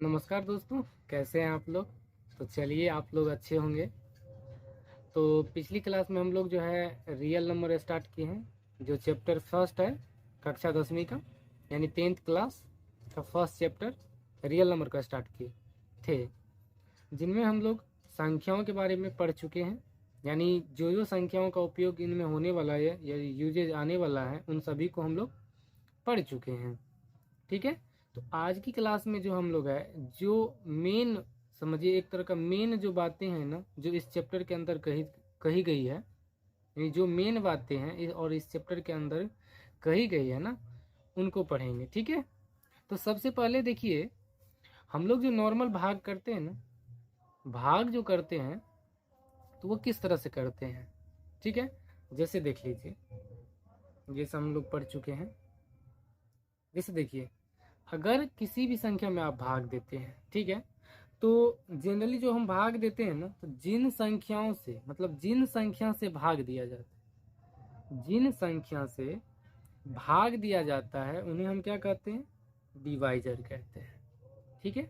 नमस्कार दोस्तों, कैसे हैं आप लोग। तो चलिए, आप लोग अच्छे होंगे। तो पिछली क्लास में हम लोग जो है रियल नंबर स्टार्ट किए हैं, जो चैप्टर फर्स्ट है कक्षा 10वीं का, यानी 10th क्लास का फर्स्ट चैप्टर रियल नंबर का स्टार्ट किए थे, जिनमें हम लोग संख्याओं के बारे में पढ़ चुके हैं। यानी जो जो संख्याओं का उपयोग इनमें होने वाला है या यूजेज आने वाला है, उन सभी को हम लोग पढ़ चुके हैं। ठीक है। तो आज की क्लास में जो हम लोग है, जो मेन, समझिए एक तरह का मेन जो बातें हैं ना, जो इस चैप्टर के अंदर कही कही गई है, यानी जो मेन बातें हैं और इस चैप्टर के अंदर कही गई है ना, उनको पढ़ेंगे। ठीक है। तो सबसे पहले देखिए, हम लोग जो नॉर्मल भाग करते हैं ना, भाग जो करते हैं तो वो किस तरह से करते हैं। ठीक है। जैसे देख लीजिए, जैसे हम लोग पढ़ चुके हैं। जैसे देखिए, अगर किसी भी संख्या में आप भाग देते हैं, ठीक है, तो जनरली जो हम भाग देते हैं ना, तो जिन संख्याओं से, मतलब जिन संख्या से भाग दिया जाता है, जिन संख्या से भाग दिया जाता है, उन्हें हम क्या कहते हैं, डिवाइजर कहते हैं। ठीक है।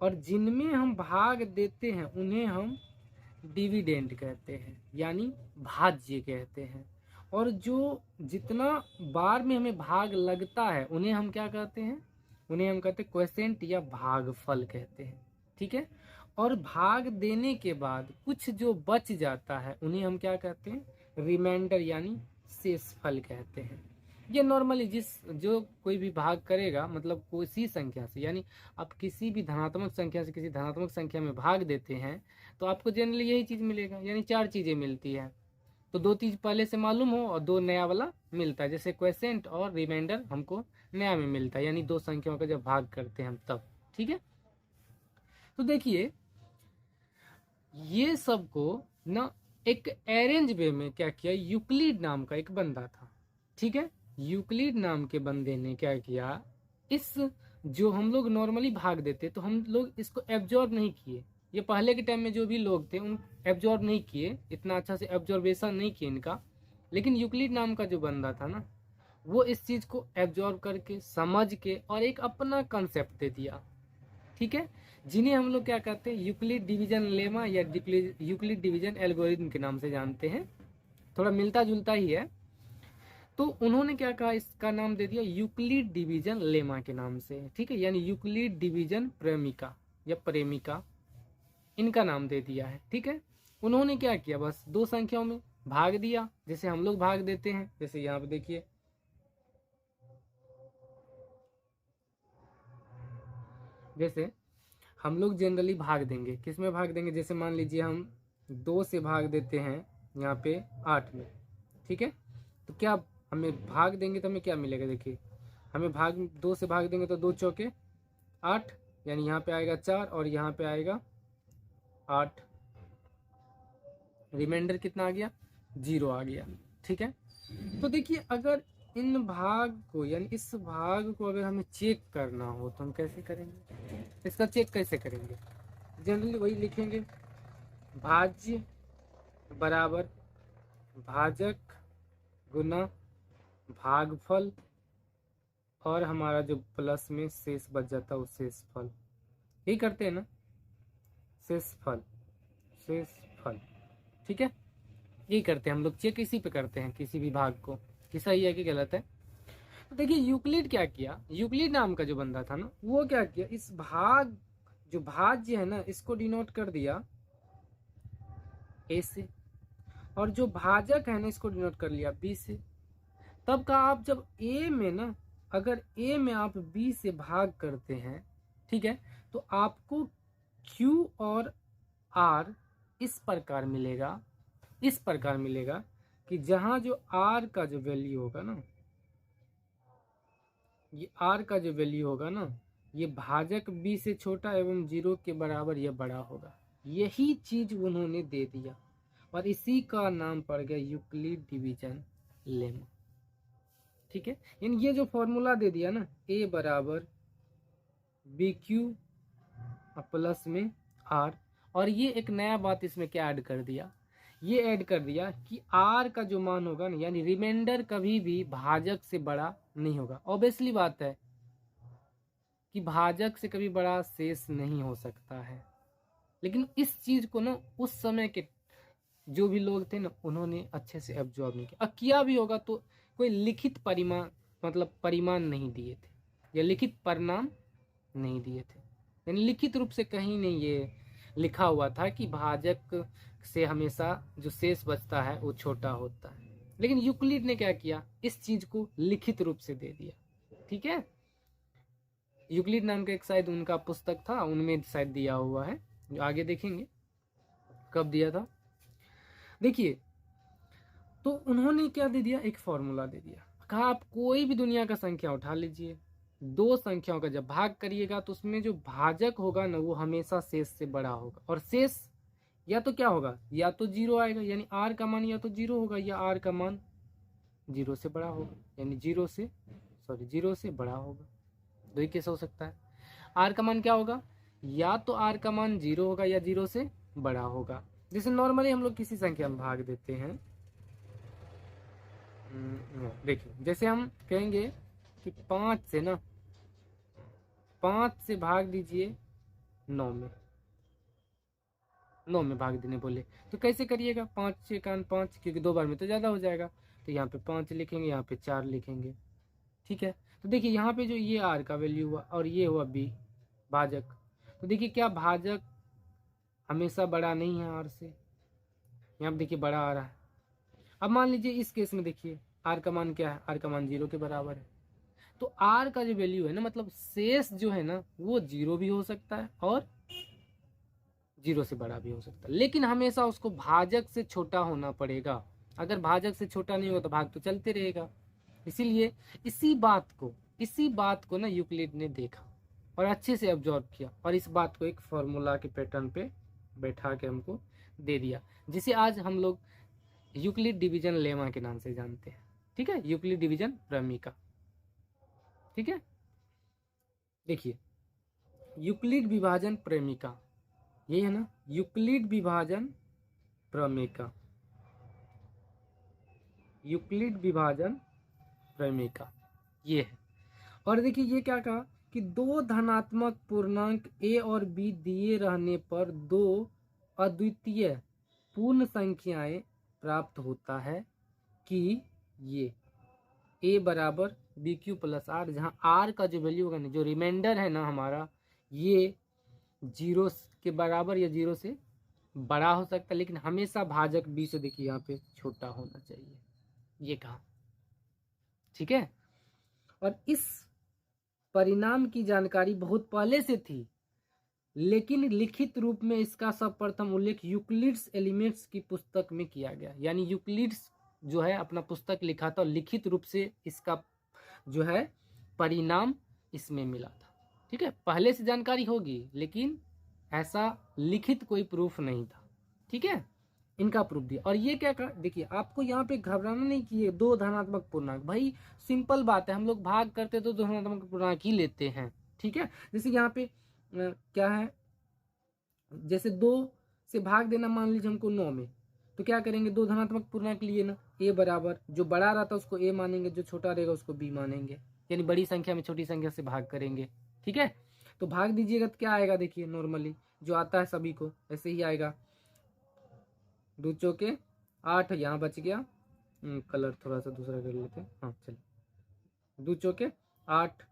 और जिनमें हम भाग देते हैं उन्हें हम डिविडेंड कहते हैं, यानी भाज्य कहते हैं। और जो जितना बार में हमें भाग लगता है उन्हें हम क्या कहते हैं, उन्हें हम कहते हैं क्वोशिएंट या भागफल कहते हैं। ठीक है। और भाग देने के बाद कुछ जो बच जाता है उन्हें हम क्या कहते हैं, रिमाइंडर यानी शेषफल कहते हैं। ये नॉर्मली जिस जो कोई भी भाग करेगा, मतलब किसी संख्या से, यानी आप किसी भी धनात्मक संख्या से किसी धनात्मक संख्या में भाग देते हैं, तो आपको जनरली यही चीज मिलेगा, यानी चार चीजें मिलती है। तो दो चीज पहले से मालूम हो और दो नया वाला मिलता है, जैसे क्वेसेंट और रिमाइंडर हमको नया में मिलता है, यानी दो संख्याओं का जब भाग करते हैं हम तब। ठीक है। तो देखिए, ये सबको ना एक अरेंज वे में क्या किया, यूक्लिड नाम का एक बंदा था। ठीक है। यूक्लिड नाम के बंदे ने क्या किया, इस जो हम लोग नॉर्मली भाग देते तो हम लोग इसको एब्जॉर्ब नहीं किए। ये पहले के टाइम में जो भी लोग थे उन एब्जॉर्ब नहीं किए, इतना अच्छा से एब्जॉर्बेशन नहीं किए इनका। लेकिन यूक्लिड नाम का जो बंदा था ना, वो इस चीज को एब्जॉर्ब करके समझ के और एक अपना कंसेप्ट दे दिया। ठीक है। जिन्हें हम लोग क्या कहते हैं, यूक्लिड डिवीजन लेमा या यूक्लिड डिवीजन एल्गोरिथम के नाम से जानते हैं। थोड़ा मिलता जुलता ही है। तो उन्होंने क्या कहा, इसका नाम दे दिया यूक्लिड डिवीजन लेमा के नाम से। ठीक है। यानी यूक्लिड डिवीजन प्रेमिका या प्रेमिका, इनका नाम दे दिया है। ठीक है। उन्होंने क्या किया, बस दो संख्याओं में भाग दिया, जैसे हम लोग भाग देते हैं। जैसे यहाँ पे देखिए, जैसे हम लोग जनरली भाग देंगे, किस में भाग देंगे, जैसे मान लीजिए हम 2 से भाग देते हैं यहाँ पे 8 में। ठीक है। तो क्या हमें भाग देंगे तो हमें क्या मिलेगा, देखिए हमें भाग 2 से भाग देंगे तो 2 चौके 8, यानी यहाँ पे आएगा 4 और यहाँ पे आएगा 8। रिमाइंडर कितना आ गया, 0 आ गया। ठीक है। तो देखिए, अगर इन भाग को, यानी इस भाग को अगर हमें चेक करना हो तो हम कैसे करेंगे, इसका चेक कैसे करेंगे, जनरली वही लिखेंगे, भाज्य बराबर भाजक गुना भागफल, और हमारा जो प्लस में शेष बच जाता है वो शेषफल। यही करते हैं ना, शेषफल, शेषफल। ठीक है। यही करते हैं हम लोग, चेक इसी पे करते हैं किसी भी भाग को कि सही है कि गलत है। तो देखिए, यूक्लिड क्या किया, यूक्लिड नाम का जो बंदा था ना, वो क्या किया, इस भाग, जो भाज्य है ना, इसको डिनोट कर दिया ए से, और जो भाजक है ना, इसको डिनोट कर लिया बी से। तब का आप जब ए में ना, अगर ए में आप बी से भाग करते हैं, ठीक है, तो आपको क्यू और आर इस प्रकार मिलेगा, इस प्रकार मिलेगा कि जहां जो आर का जो वैल्यू होगा ना, ये आर का जो वैल्यू होगा ना, ये भाजक बी से छोटा एवं 0 के बराबर या बड़ा होगा। यही चीज उन्होंने दे दिया और इसी का नाम पड़ गया यूक्लिड डिवीजन लेमा। ठीक है। यानी ये जो फॉर्मूला दे दिया ना, ए बराबर बी क्यू प्लस में आर, और ये एक नया बात इसमें क्या ऐड कर दिया, ये ऐड कर दिया कि आर का जो मान होगा ना, यानी रिमाइंडर कभी भी भाजक से बड़ा नहीं होगा। ऑब्वियसली बात है कि भाजक से कभी बड़ा शेष नहीं हो सकता है। लेकिन इस चीज को ना उस समय के जो भी लोग थे ना उन्होंने अच्छे से एब्जॉर्ब नहीं किया, और किया भी होगा तो कोई लिखित परिमाण मतलब परिमाण नहीं दिए थे या लिखित परिणाम नहीं दिए थे, यानी लिखित रूप से कहीं नहीं ये लिखा हुआ था कि भाजक से हमेशा जो शेष बचता है वो छोटा होता है। लेकिन यूक्लिड ने क्या किया, इस चीज को लिखित रूप से दे दिया। ठीक है, यूक्लिड नाम का एक शायद उनका पुस्तक था, उनमें शायद दिया हुआ है, जो आगे देखेंगे कब दिया था। देखिए, तो उन्होंने क्या दे दिया, एक फॉर्मूला दे दिया, कहा आप कोई भी दुनिया का संख्या उठा लीजिए, दो संख्याओं का जब भाग करिएगा तो उसमें जो भाजक होगा ना वो हमेशा शेष से बड़ा होगा, और शेष या तो क्या होगा, या तो जीरो आएगा, यानी आर का मान या तो जीरो होगा, या आर का मान जीरो से बड़ा होगा, यानी जीरो से बड़ा होगा। दो ही केस हो सकता है। आर का मान क्या होगा, या तो आर का मान जीरो होगा या जीरो से बड़ा होगा। जैसे नॉर्मली हम लोग किसी संख्या में भाग देते हैं, देखिए जैसे हम कहेंगे कि 5 से ना 5 से भाग दीजिए 9 में, 9 में भाग देने बोले तो कैसे करिएगा, 5 से 5, क्योंकि 2 बार में तो ज़्यादा हो जाएगा, तो यहाँ पे 5 लिखेंगे, यहाँ पे 4 लिखेंगे। ठीक है, तो देखिए यहाँ पे जो ये आर का वैल्यू हुआ और ये हुआ बी भाजक, तो देखिए क्या भाजक हमेशा बड़ा नहीं है आर से, यहाँ पे देखिए बड़ा आ रहा है। अब मान लीजिए इस केस में देखिए आर का मान क्या है, आर का मान 0 के बराबर है, तो आर का जो वैल्यू है ना मतलब शेष जो है ना वो 0 भी हो सकता है और 0 से बड़ा भी हो सकता है, लेकिन हमेशा उसको भाजक से छोटा होना पड़ेगा। अगर भाजक से छोटा नहीं होगा तो भाग तो चलते रहेगा। इसीलिए इसी बात को ना यूक्लिड ने देखा और अच्छे से ऑब्जर्व किया, और इस बात को एक फॉर्मूला के पैटर्न पे बैठा के हमको दे दिया, जिसे आज हम लोग यूक्लिड डिवीजन लेमा के नाम से जानते हैं। ठीक है, यूक्लिड डिवीजन प्रमेय। ठीक है, देखिए यूक्लिड विभाजन प्रमेय, ये है ना यूक्लिड विभाजन प्रमेय, यूक्लिड विभाजन प्रमेय ये है। और देखिए ये क्या कहा कि दो धनात्मक पूर्णांक a और b दिए रहने पर दो अद्वितीय पूर्ण संख्याएं प्राप्त होता है कि ये a बराबर बी क्यू प्लस आर, जहाँ r का जो वैल्यू होगा ना, जो रिमाइंडर है ना हमारा, ये 0 के बराबर या 0 से बड़ा हो सकता है, लेकिन हमेशा भाजक b से देखिए यहाँ पे छोटा होना चाहिए, ये कहा। ठीक है, और इस परिणाम की जानकारी बहुत पहले से थी, लेकिन लिखित रूप में इसका सर्वप्रथम उल्लेख यूक्लिड्स एलिमेंट्स की पुस्तक में किया गया। यानी यूक्लिड्स जो है अपना पुस्तक लिखा था और लिखित रूप से इसका जो है परिणाम इसमें मिला था। ठीक है, पहले से जानकारी होगी लेकिन ऐसा लिखित कोई प्रूफ नहीं था। ठीक है, इनका प्रूफ दिया। और ये क्या कर, देखिए आपको यहाँ पे घबराना नहीं कि ये दो धनात्मक पूर्णांक, भाई सिंपल बात है, हम लोग भाग करते तो धनात्मक पूर्णांक ही लेते हैं। ठीक है, जैसे यहाँ पे क्या है, जैसे 2 से भाग देना, मान लीजिए हमको 9 में, तो क्या करेंगे, दो धनात्मक पूर्णांक लिए ना, a बराबर जो बड़ा रहता है उसको a मानेंगे, जो छोटा रहेगा उसको b मानेंगे, यानी बड़ी संख्या में छोटी संख्या से भाग करेंगे। ठीक है, तो भाग दीजिएगा तो क्या आएगा, देखिए नॉर्मली जो आता है सभी को ऐसे ही आएगा, 2 चौके 8, यहाँ बच गया, कलर थोड़ा सा दूसरा कर लेते हैं, हाँ चलिए, 2 चौके 8,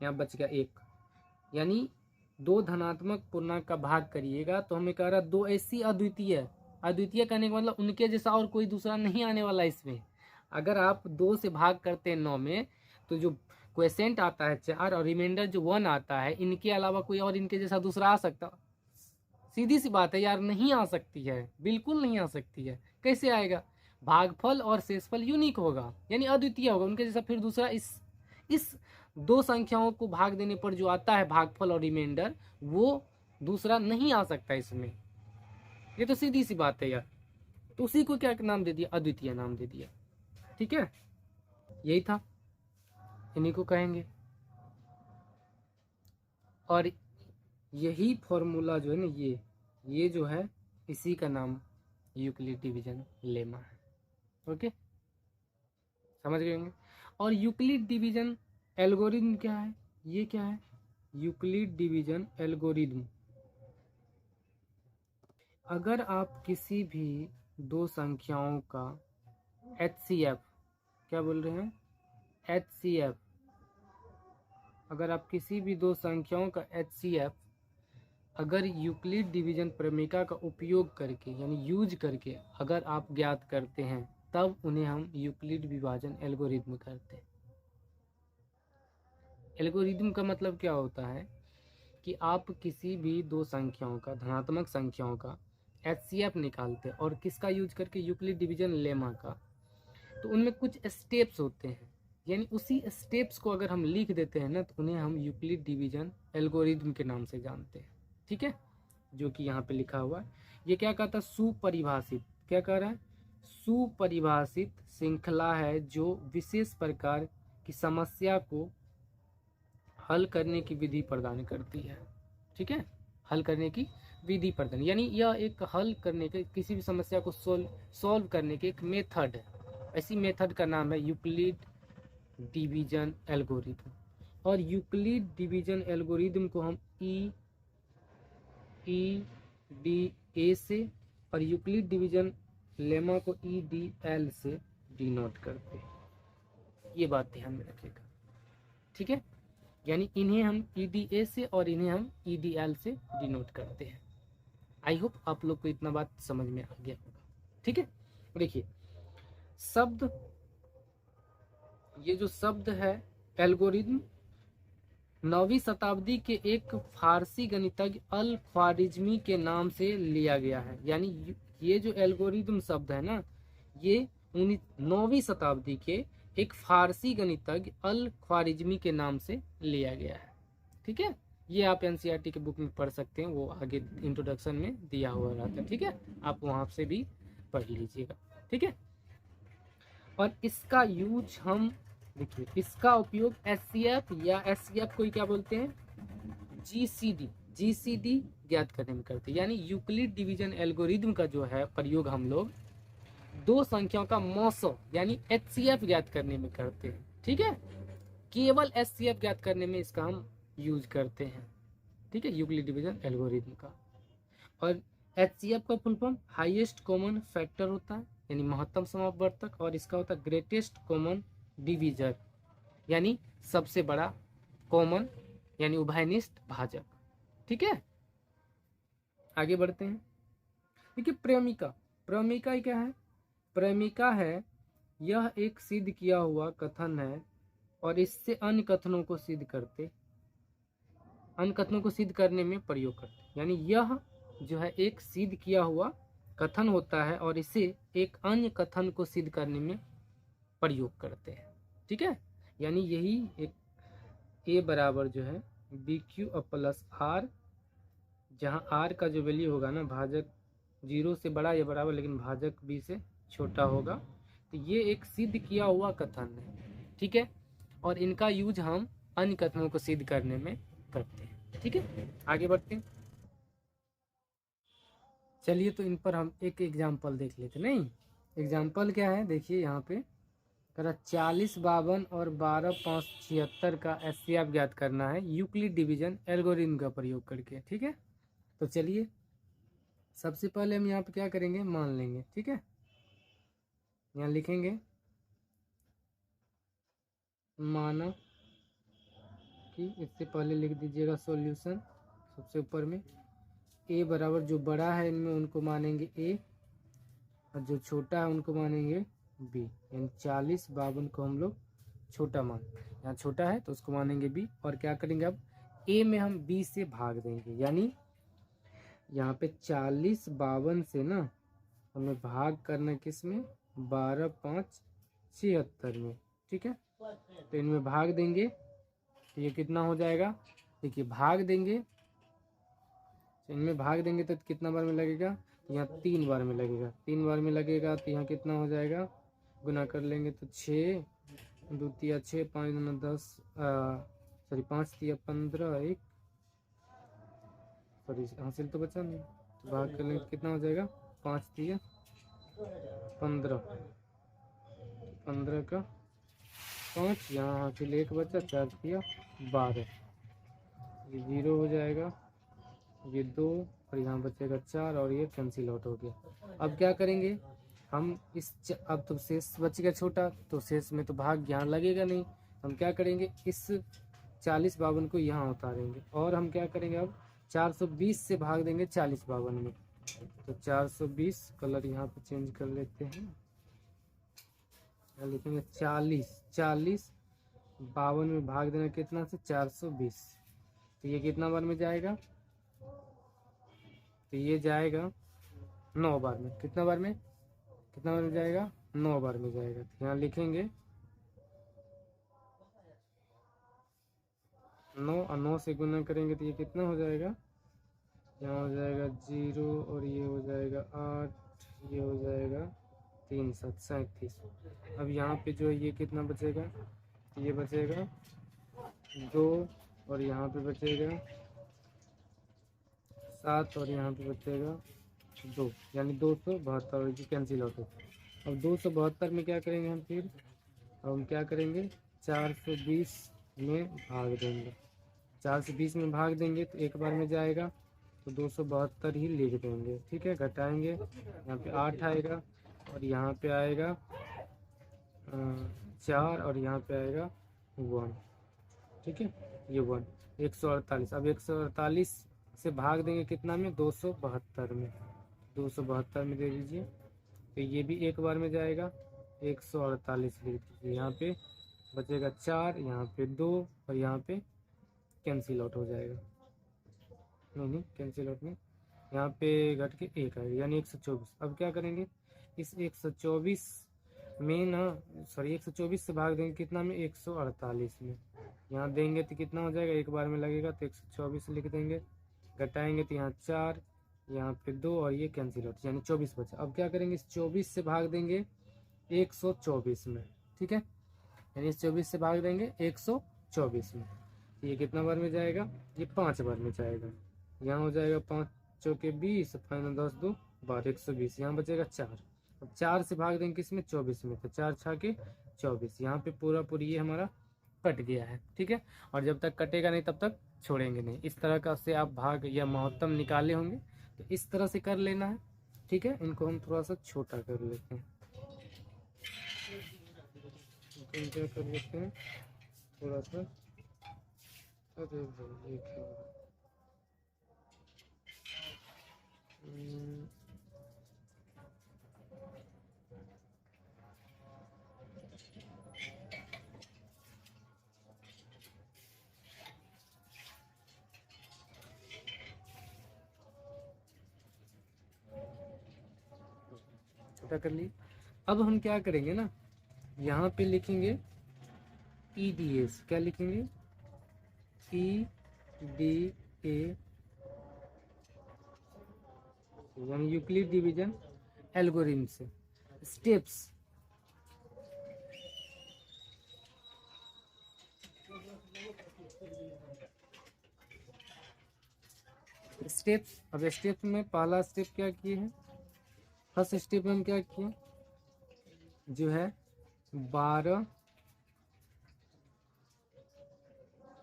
यहाँ बच गया 1, यानी दो धनात्मक पूर्णांक का भाग करिएगा तो हमें कह रहा दो ऐसी अद्वितीय करने का मतलब उनके जैसा और कोई दूसरा नहीं आने वाला इसमें। अगर आप 2 से भाग करते हैं 9 में तो जो क्वेश्चन आता है 4 और रिमाइंडर जो 1 आता है, इनके अलावा कोई और इनके जैसा दूसरा आ सकता, सीधी सी बात है यार, नहीं आ सकती है, बिल्कुल नहीं आ सकती है। कैसे आएगा, भागफल और शेषफल यूनिक होगा, यानी अद्वितीय होगा, उनके जैसा फिर दूसरा इस दो संख्याओं को भाग देने पर जो आता है भागफल और रिमाइंडर, वो दूसरा नहीं आ सकता इसमें। ये तो सीधी सी बात है यार, तो उसी को क्या नाम दे दिया, अद्वितीय नाम दे दिया। ठीक है, यही था, इन्हीं को कहेंगे। और यही फॉर्मूला जो है ना, ये जो है इसी का नाम यूक्लिड डिवीजन लेमा है। ओके, समझ गए होंगे। और यूक्लिड डिवीजन एल्गोरिथम क्या है, ये क्या है, यूक्लिड डिवीजन एल्गोरिदम। अगर आप किसी भी दो संख्याओं का HCF, क्या बोल रहे हैं, HCF, अगर आप किसी भी दो संख्याओं का HCF अगर यूक्लिड डिवीजन प्रमेय का उपयोग करके यानी यूज करके अगर आप ज्ञात करते हैं तब उन्हें हम यूक्लिड विभाजन एल्गोरिदम करते हैं। एल्गोरिदम का मतलब क्या होता है कि आप किसी भी दो संख्याओं का, धनात्मक संख्याओं का HCF निकालते हैं और किसका यूज करके, यूक्लिड डिवीजन लेमा का। तो उनमें कुछ स्टेप्स होते हैं, यानी उसी स्टेप्स को अगर हम लिख देते हैं ना तो उन्हें हम यूक्लिड डिवीजन एल्गोरिदम के नाम से जानते हैं। ठीक है, जो कि यहाँ पे लिखा हुआ है। ये क्या कहता है, सुपरिभाषित, क्या कह रहा है, सुपरिभाषित श्रृंखला है जो विशेष प्रकार की समस्या को हल करने की विधि प्रदान करती है। ठीक है, हल करने की विधि प्रदान, यानी यह एक हल करने के, किसी भी समस्या को सॉल्व करने के एक मेथड है। ऐसी मेथड का नाम है यूक्लिड डिवीजन एल्गोरिथम। और यूक्लिड डिवीजन एल्गोरिथम को हम EDA से और यूक्लिड डिवीजन लेमा को EDL से डिनोट करते हैं। ये बात ध्यान में रखिएगा। ठीक है, यानी इन्हें हम EDA से और इन्हें हम EDL से डिनोट करते हैं। आई होप आप लोग को इतना बात समझ में आ गया होगा। ठीक है, देखिए शब्द, ये जो शब्द है एल्गोरिदम 9वीं शताब्दी के एक फारसी गणितज्ञ अल ख्वारिज्मी के नाम से लिया गया है। यानी ये जो एल्गोरिदम शब्द है ना, ये 9वीं शताब्दी के एक फारसी गणितज्ञ अल ख्वारिज्मी के नाम से लिया गया है। ठीक है, ये आप NCERT के बुक में पढ़ सकते हैं, वो आगे इंट्रोडक्शन में दिया हुआ रहता है। ठीक है, आप वहाँ से भी पढ़ लीजिएगा। ठीक है, और इसका यूज हम, देखिए इसका उपयोग HCF या SCF को क्या बोलते हैं, GCD ज्ञात करने में करते हैं। यानी यूक्लिड डिवीजन एल्गोरिदम का जो है प्रयोग हम लोग दो संख्याओं का मौसो यानी HCF ज्ञात करने में करते हैं। ठीक है, केवल HCF ज्ञात करने में इसका हम यूज करते हैं। ठीक है, यूक्लिड डिवीजन एल्गोरिदम का। और HCF का full form highest common factor होता है, यानी महत्तम समापवर्तक, और इसका होता है ग्रेटेस्ट कॉमन डिवीजर, यानी सबसे बड़ा कॉमन यानी उभयनिष्ठ भाजक। ठीक है, आगे बढ़ते हैं। देखिए प्रेमिका, प्रेमिका क्या है, प्रेमिका है यह एक सिद्ध किया हुआ कथन है और इससे अन्य कथनों को सिद्ध करते, अन्य कथनों को सिद्ध करने में प्रयोग करते। यानी यह जो है एक सिद्ध किया हुआ कथन होता है और इसे एक अन्य कथन को सिद्ध करने में प्रयोग करते हैं। ठीक है, यानी यही एक A बराबर जो है BQ प्लस R, जहाँ R का जो वैल्यू होगा ना, भाजक 0 से बड़ा या बराबर लेकिन भाजक B से छोटा होगा, तो ये एक सिद्ध किया हुआ कथन है। ठीक है, और इनका यूज हम अन्य कथनों को सिद्ध करने में करते हैं। ठीक है, आगे बढ़ते हैं। चलिए तो इन पर हम एक एग्जाम्पल देख लेते। नहीं, एग्जाम्पल क्या है, देखिए यहाँ पे 40, 52 और 12, 5, 76 का HCF ज्ञात करना है यूक्लिड डिवीजन एल्गोरिथम का प्रयोग करके। ठीक है, तो चलिए सबसे पहले हम यहाँ पे क्या करेंगे, मान लेंगे। ठीक है, यहाँ लिखेंगे माना कि, इससे पहले लिख दीजिएगा सॉल्यूशन सबसे ऊपर में। A बराबर जो बड़ा है इनमें उनको मानेंगे A और जो छोटा है उनको मानेंगे B, यानी 40, 52 को हम लोग छोटा मान, यहाँ छोटा है तो उसको मानेंगे B। और क्या करेंगे, अब A में हम B से भाग देंगे, यानी यहाँ पे 40, 52 से ना हमें भाग करना किस में, 12, 5, 76 में। ठीक है, तो इनमें भाग देंगे तो ये कितना हो जाएगा, देखिए भाग देंगे, इनमें भाग देंगे तो कितना बार में लगेगा, यहाँ 3 बार में लगेगा, 3 बार में लगेगा तो यहाँ कितना हो जाएगा, गुना कर लेंगे तो 6, 2 तिया 6, 5 दूना 10, सॉरी 5 तिया 15, 1 सॉरी हासिल तो बचा नहीं, तो भाग कर लेंगे तो कितना हो जाएगा, 5 तिया 15, 15 का 5, यहाँ हासिल 1 बचा, 4 तिया 12, ये 0 हो जाएगा, ये 2 और यहाँ बचेगा 4 और ये कैंसिल आउट हो गया। अब क्या करेंगे हम अब तो शेष बच गया छोटा, तो शेष में तो भाग यहाँ लगेगा नहीं। हम क्या करेंगे इस 40 52 को यहाँ उतारेंगे और हम क्या करेंगे अब 420 से भाग देंगे 40 52 में। तो 420 कलर यहाँ पे चेंज कर लेते हैं, लिखेंगे 40 52 में भाग देना कितना से 420। तो ये कितना बार में जाएगा, तो ये जाएगा 9 बार में। कितना बार में जाएगा, 9 बार में जाएगा। तो यहाँ लिखेंगे 9 और 9 से गुना करेंगे तो ये कितना हो जाएगा, यहाँ हो जाएगा 0 और ये हो जाएगा 8, ये हो जाएगा 3 7 37। अब यहाँ पे जो है ये कितना बचेगा, ये बचेगा 2 और यहाँ पे बचेगा 7 और यहाँ पे बचेगा 2, यानी 272 की कैंसिल आउट हो। अब 272 में क्या करेंगे हम फिर, अब हम क्या करेंगे 420 में भाग देंगे। 420 में भाग देंगे तो एक बार में जाएगा, तो 272 ही लिख देंगे। ठीक है, घटाएंगे यहाँ पे 8 आएगा और यहाँ पे आएगा 4 और यहाँ पे आएगा 1। ठीक है, ये 1 148। अब 148 से भाग देंगे कितना में, 272 में। 272 में दे दीजिए, तो ये भी एक बार में जाएगा, 148 लिख दीजिए। यहाँ पे बचेगा 4, यहाँ पे 2 और यहाँ पे कैंसिल आउट हो जाएगा। नहीं कैंसिल आउट नहीं, यहाँ पे घट के 1 आएगा, यानी 124। अब क्या करेंगे इस 124 में ना, सॉरी 124 से भाग देंगे कितना में, 148 में। यहाँ देंगे तो कितना हो जाएगा, एक बार में लगेगा तो 124 लिख देंगे। घटाएंगे तो यहाँ 4, यहाँ पे 2 और ये कैंसिल आउट, यानी 24 बचा। अब क्या करेंगे इस 24 से भाग देंगे 124 में। ठीक है, यानी इस 24 से भाग देंगे 124 में। ये कितना बार में जाएगा, ये 5 बार में जाएगा। यहाँ हो जाएगा 5 चौके 20, फाइनल 10 2 12, 120। यहाँ बचेगा 4। अब 4 से भाग देंगे किसमें, 24 में, तो 4 6 के 24। यहाँ पे पूरा पूरी ये हमारा कट गया है। ठीक है, और जब तक कटेगा नहीं तब तक छोड़ेंगे नहीं। इस तरह का से आप भाग या महत्तम निकाले होंगे, तो इस तरह से कर लेना है। ठीक है, इनको हम थोड़ा सा छोटा कर लेते हैं। तो क्या कर लेते हैं थोड़ा सा, अरे भाई छोटा कर ली। अब हम क्या करेंगे ना, यहाँ पे लिखेंगे EDS। क्या लिखेंगे, EDA, यानी यूक्लिड डिवीजन एल्गोरिथम से स्टेप्स। अब स्टेप्स में पहला स्टेप क्या किए हैं, फर्स्ट स्टेप में हम क्या किए, जो है 12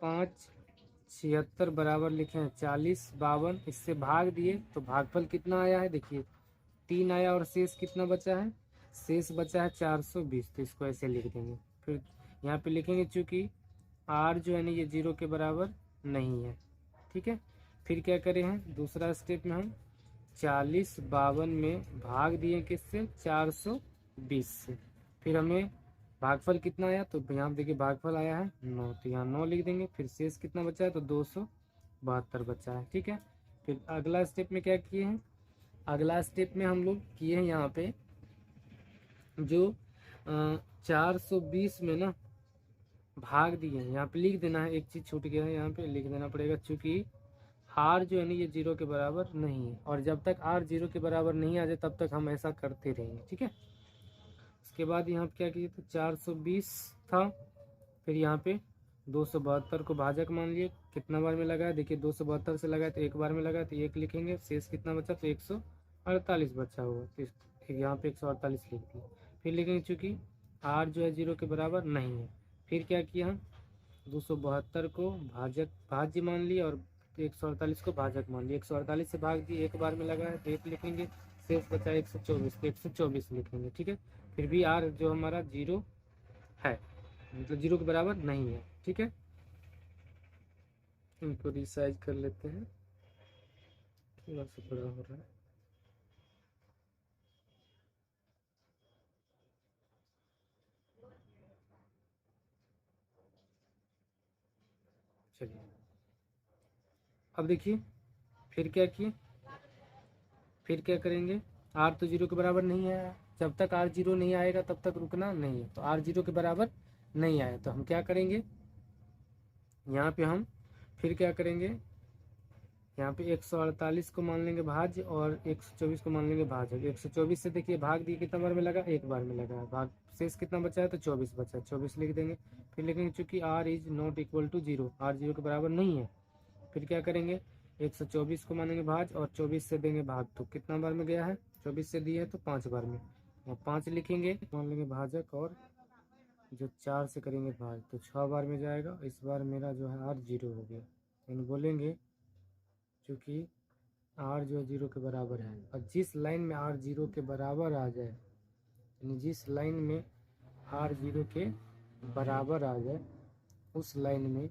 5 76 बराबर लिखे हैं 40 52। इससे भाग दिए तो भागफल कितना आया है, देखिए 3 आया और शेष कितना बचा है, शेष बचा है 420। तो इसको ऐसे लिख देंगे। फिर यहाँ पे लिखेंगे चूँकि R जो है ना ये 0 के बराबर नहीं है। ठीक है, फिर क्या करें हैं दूसरा स्टेप में हम 40 52 में भाग दिए किससे, 420 से। फिर हमें भागफल कितना आया, तो यहाँ देखिए भागफल आया है 9, तो यहाँ 9 लिख देंगे। फिर शेष कितना बचा है, तो 272 बचा है। ठीक है, फिर अगला स्टेप में क्या किए हैं, अगला स्टेप में हम लोग किए हैं यहाँ पे जो 420 में ना भाग दिए हैं। यहाँ पे लिख देना है, एक चीज़ छूट गया है, यहाँ पे लिख देना पड़ेगा चूँकि R जो है ना ये 0 के बराबर नहीं है, और जब तक R 0 के बराबर नहीं आ जाए तब तक हम ऐसा करते रहेंगे। ठीक है, उसके बाद यहाँ पे क्या किए, तो 420 था, फिर यहाँ पे 272 को भाजक मान लिए। कितना बार में लगाया, देखिए 272 से लगाए तो एक बार में लगाए, तो 1 लिखेंगे। शेष कितना बचा, तो 148 बचा हुआ, तो यहाँ पे 148 लिख दिए। फिर लिखेंगे चूँकि R जो है 0 के बराबर नहीं है। फिर क्या किया हम 272 को भाज्य मान लिया और 148 को भाजक मान लिया। 148 से भाग दिए, एक बार में लगा है तो 1 लिखेंगे, शेष बचा 124 तो 124 लिखेंगे। ठीक है, फिर भी आर जो हमारा 0 है, मतलब 0 के बराबर नहीं है। ठीक है, इनको रिसाइज कर लेते हैं, थोड़ा सा बड़ा हो रहा है। चलिए अब देखिए फिर क्या किए, फिर क्या करेंगे, आर तो 0 के बराबर नहीं है, जब तक आर 0 नहीं आएगा तब तक रुकना नहीं है। तो आर 0 के बराबर नहीं आया तो हम क्या करेंगे, यहाँ पे हम फिर क्या करेंगे, यहाँ पे 148 को मान लेंगे भाज्य और 124 को मान लेंगे भाजक। 124 से देखिए भाग दिए, कितना बार में लगा, एक बार में लगा है, भाग शेष कितना बचा है तो 24 बचा है, 24 लिख देंगे। फिर लिखेंगे चूंकि r is not equal to 0, r 0 के बराबर नहीं है, फिर क्या करेंगे, 124 को मानेंगे भाज और 24 से देंगे भाग, तो कितना बार में गया है, 24 से दिया है तो 5 बार में, और 5 लिखेंगे, मान लेंगे भाजक और जो 4 से करेंगे भाग तो 6 बार में जाएगा। इस बार मेरा जो है r 0 हो गया, यानी बोलेंगे क्योंकि r जो है 0 के बराबर है, और जिस लाइन में r 0 के बराबर आ जाए, यानी जिस लाइन में r 0 के बराबर आ जाए उस लाइन में,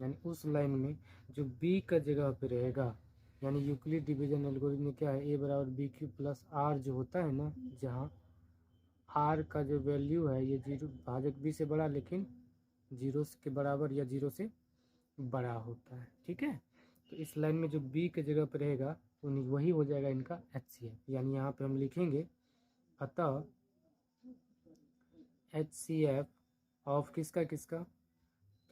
यानी उस लाइन में जो b का जगह पे रहेगा, यानी यूक्लिड डिवीजन एल्गोरिथम में क्या है, a बराबर बी क्यू प्लस आर जो होता है ना, जहाँ r का जो वैल्यू है ये 0 भाजक b से बड़ा लेकिन 0 के बराबर या 0 से बड़ा होता है। ठीक है, तो इस लाइन में जो b के जगह पे रहेगा तो वही हो जाएगा इनका HCF, यानी यहाँ पे हम लिखेंगे अतः HCF ऑफ किसका किसका,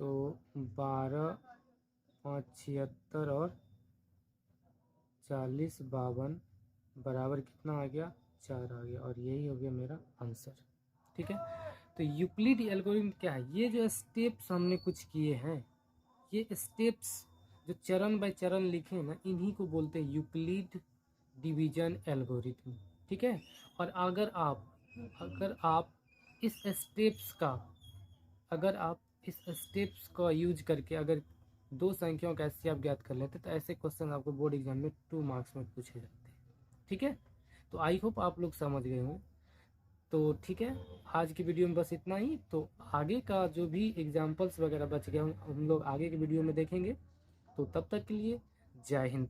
तो 12, 5, 76 और 40, 52 बराबर कितना आ गया, 4 आ गया, और यही हो गया मेरा आंसर। ठीक है, तो यूक्लिड एल्गोरिथम क्या है, ये जो स्टेप्स हमने कुछ किए हैं, ये स्टेप्स जो चरण बाय चरण लिखे हैं ना, इन्हीं को बोलते हैं यूक्लिड डिवीजन एल्गोरिथम। ठीक है, और अगर आप इस स्टेप्स का यूज करके अगर दो संख्याओं का HCF ज्ञात कर लेते तो ऐसे क्वेश्चन आपको बोर्ड एग्जाम में 2 मार्क्स में पूछे जाते हैं। ठीक है, तो आई होप आप लोग समझ गए हों। तो ठीक है, आज की वीडियो में बस इतना ही। तो आगे का जो भी एग्जाम्पल्स वगैरह बच गए हम लोग आगे के वीडियो में देखेंगे। तो तब तक के लिए जय हिंद।